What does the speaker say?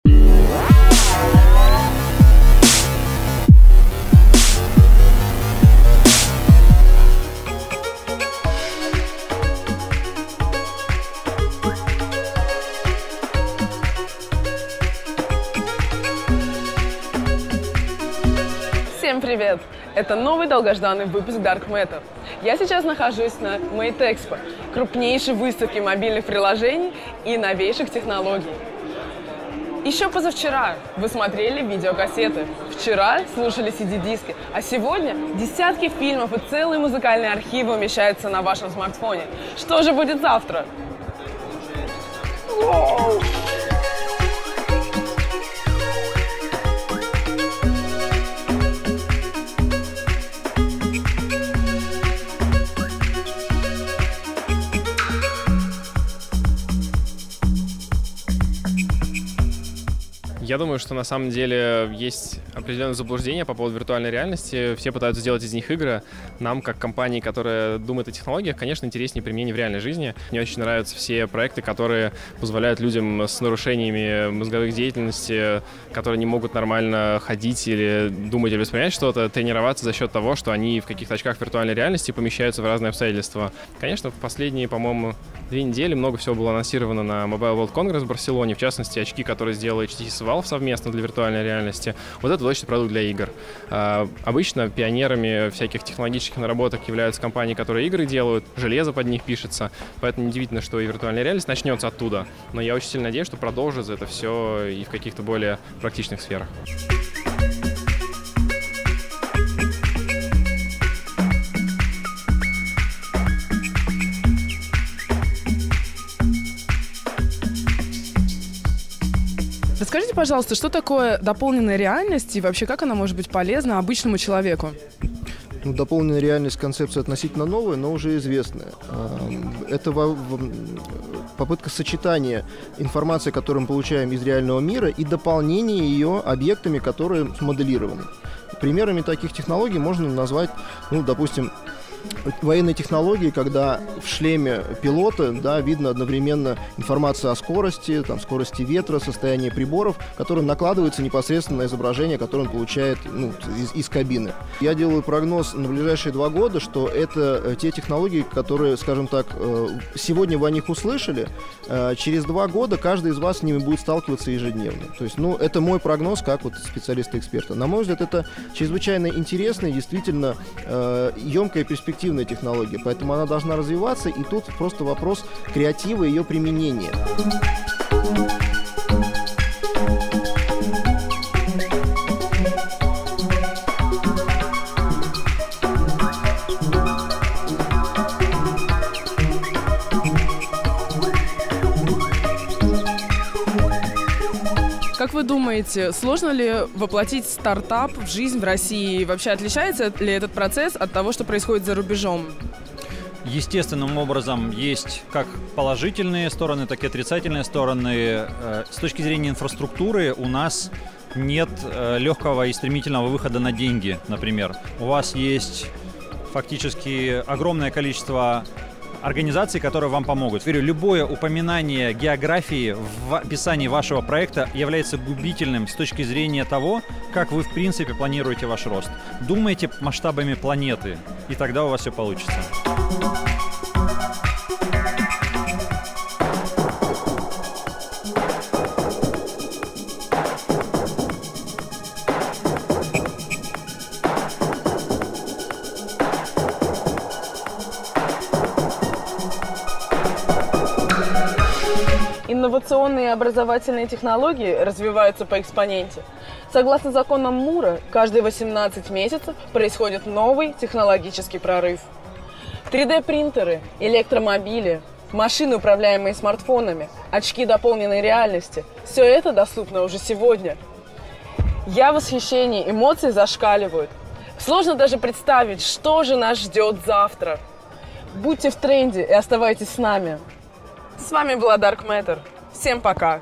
Всем привет! Это новый долгожданный выпуск Dark Matter. Я сейчас нахожусь на Mate Expo, крупнейшей выставке мобильных приложений и новейших технологий. Еще позавчера вы смотрели видеокассеты, вчера слушали CD-диски, а сегодня десятки фильмов и целые музыкальные архивы умещаются на вашем смартфоне. Что же будет завтра? Воу! Я думаю, что на самом деле есть определенное заблуждение по поводу виртуальной реальности. Все пытаются сделать из них игры. Нам, как компании, которая думает о технологиях, конечно, интереснее применение в реальной жизни. Мне очень нравятся все проекты, которые позволяют людям с нарушениями мозговых деятельности, которые не могут нормально ходить или думать или воспринимать что-то, тренироваться за счет того, что они в каких-то очках виртуальной реальности помещаются в разные обстоятельства. Конечно, в последние, по-моему, 2 недели много всего было анонсировано на Mobile World Congress в Барселоне, в частности, очки, которые сделал HTC Valve совместно для виртуальной реальности. Вот это точно продукт для игр. Обычно пионерами всяких технологических наработок являются компании, которые игры делают, железо под них пишется, поэтому неудивительно, что и виртуальная реальность начнется оттуда. Но я очень сильно надеюсь, что продолжится это все и в каких-то более практичных сферах. Расскажите, пожалуйста, что такое дополненная реальность и вообще как она может быть полезна обычному человеку? Дополненная реальность — концепция относительно новая, но уже известная. Это попытка сочетания информации, которую мы получаем из реального мира, и дополнения ее объектами, которые смоделированы. Примерами таких технологий можно назвать, допустим, военные технологии, когда в шлеме пилота, видно одновременно информация о скорости, скорости ветра, состоянии приборов, которые накладываются непосредственно на изображение, которое он получает из кабины. Я делаю прогноз на ближайшие 2 года, что это те технологии, которые, скажем так, сегодня вы о них услышали, через 2 года каждый из вас с ними будет сталкиваться ежедневно. То есть, это мой прогноз как специалиста-эксперта. На мой взгляд, это чрезвычайно интересная, действительно емкая перспективная технология, поэтому она должна развиваться, и тут просто вопрос креатива и ее применения. Как вы думаете, сложно ли воплотить стартап в жизнь в России? Вообще отличается ли этот процесс от того, что происходит за рубежом? Естественным образом есть как положительные стороны, так и отрицательные стороны. С точки зрения инфраструктуры у нас нет легкого и стремительного выхода на деньги, например. У вас есть фактически огромное количество организаций, которые вам помогут. Верю, любое упоминание географии в описании вашего проекта является губительным с точки зрения того, как вы в принципе планируете ваш рост. Думайте масштабами планеты, и тогда у вас все получится. Инновационные образовательные технологии развиваются по экспоненте. Согласно законам Мура, каждые 18 месяцев происходит новый технологический прорыв. 3D-принтеры, электромобили, машины, управляемые смартфонами, очки дополненной реальности – все это доступно уже сегодня. Я в восхищении, эмоции зашкаливают. Сложно даже представить, что же нас ждет завтра. Будьте в тренде и оставайтесь с нами. С вами была Dark Matter. Всем пока!